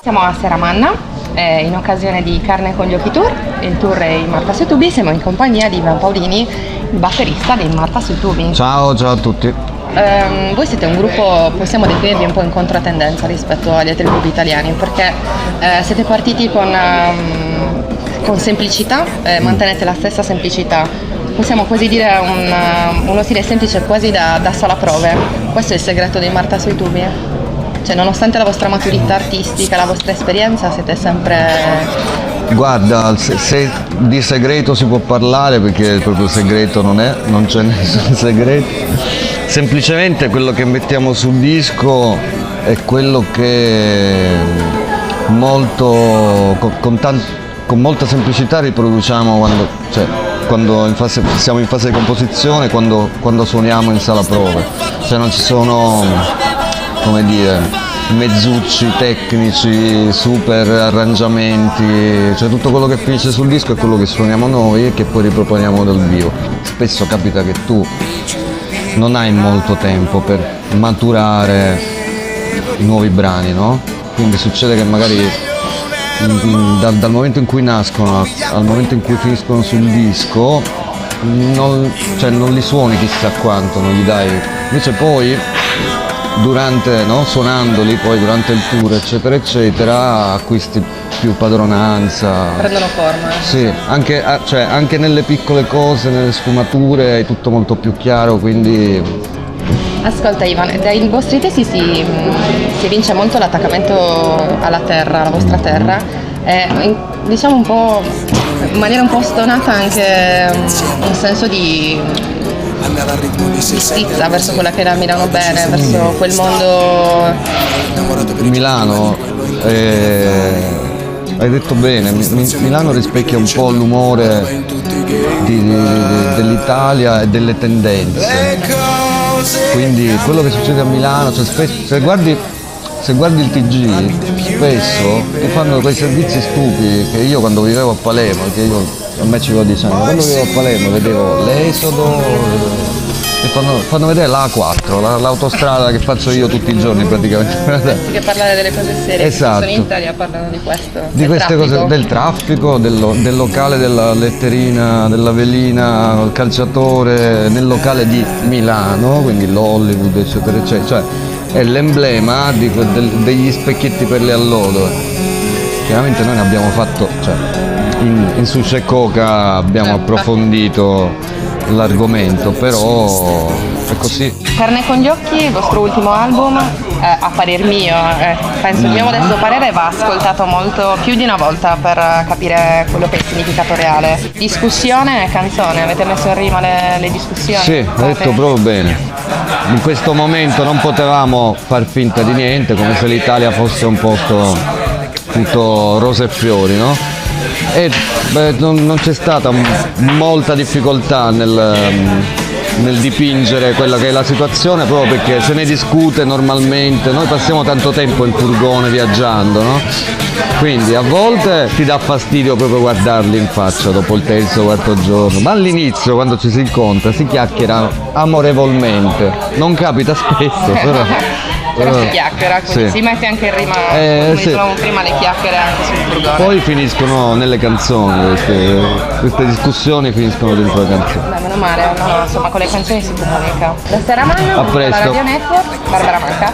Siamo a Seramanna in occasione di Carne con gli occhi tour, il tour è in Marta sui tubi, siamo in compagnia di Ivan Paolini, il batterista di Marta sui tubi. Ciao a tutti. Voi siete un gruppo, possiamo definirvi un po' in controtendenza rispetto agli altri gruppi italiani, perché siete partiti con semplicità, mantenete la stessa semplicità. Possiamo così dire uno stile semplice quasi da sala prove. Questo è il segreto di Marta sui tubi? Cioè, nonostante la vostra maturità artistica, la vostra esperienza, siete sempre... Guarda, se di segreto si può parlare, perché proprio segreto non c'è nessun segreto. Semplicemente quello che mettiamo sul disco è quello che con molta semplicità riproduciamo quando siamo in fase di composizione, quando suoniamo in sala prove. Cioè non ci sono, come dire, mezzucci tecnici, super arrangiamenti, cioè tutto quello che finisce sul disco è quello che suoniamo noi e che poi riproponiamo dal vivo. Spesso capita che tu non hai molto tempo per maturare i nuovi brani, no? Quindi succede che magari dal momento in cui nascono al momento in cui finiscono sul disco non li suoni chissà quanto, non gli dai. Invece poi suonandoli poi durante il tour eccetera acquisti più padronanza, prendono forma. Sì, anche nelle piccole cose, nelle sfumature è tutto molto più chiaro, quindi... Ascolta Ivan, dai vostri testi si evince molto l'attaccamento alla terra, alla vostra terra, diciamo un po', in maniera un po' stonata anche un senso di stizza verso quella che era Milano Bene, verso quel mondo... Milano, hai detto bene, Milano rispecchia un po' l'umore dell'Italia e delle tendenze. Quindi quello che succede a Milano, cioè se guardi il TG, spesso ti fanno quei servizi stupidi che io quando vivevo a Palermo, a me ci avevo 10 anni, quando vivevo a Palermo vedevo l'Esodo e fanno vedere l'A4, l'autostrada che faccio io tutti i giorni praticamente. Che parlare delle cose serie, esatto. Sono in Italia, parlano di questo. Di queste cose, del traffico, del locale della letterina, della velina, il calciatore, nel locale di Milano, quindi l'Hollywood eccetera eccetera, cioè è l'emblema degli specchietti per le allodole. Chiaramente noi ne abbiamo fatto, cioè in Sushi e Coca abbiamo approfondito l'argomento, però è così. Carne con gli occhi, il vostro ultimo album, a parer mio, penso il mio modesto parere va ascoltato molto più di una volta per capire quello che è il significato reale. Discussione e canzone, avete messo in rima le discussioni? Sì, hai detto proprio bene. In questo momento non potevamo far finta di niente, come se l'Italia fosse un posto tutto rose e fiori, no? E non c'è stata molta difficoltà nel dipingere quella che è la situazione, proprio perché se ne discute normalmente, noi passiamo tanto tempo in furgone viaggiando, no? Quindi a volte ti dà fastidio proprio guardarli in faccia dopo il terzo o quarto giorno, ma all'inizio quando ci si incontra si chiacchiera amorevolmente, non capita spesso però si chiacchiera, quindi sì. Si mette anche in rima, come sì. dicevamo prima, le chiacchiere anche sul furgone. Poi finiscono nelle canzoni, queste discussioni finiscono dentro le canzoni. Beh, meno male, no, insomma con le canzoni si comunica. Da Seramanna, a presto. la Radio Network, Barbara Manca.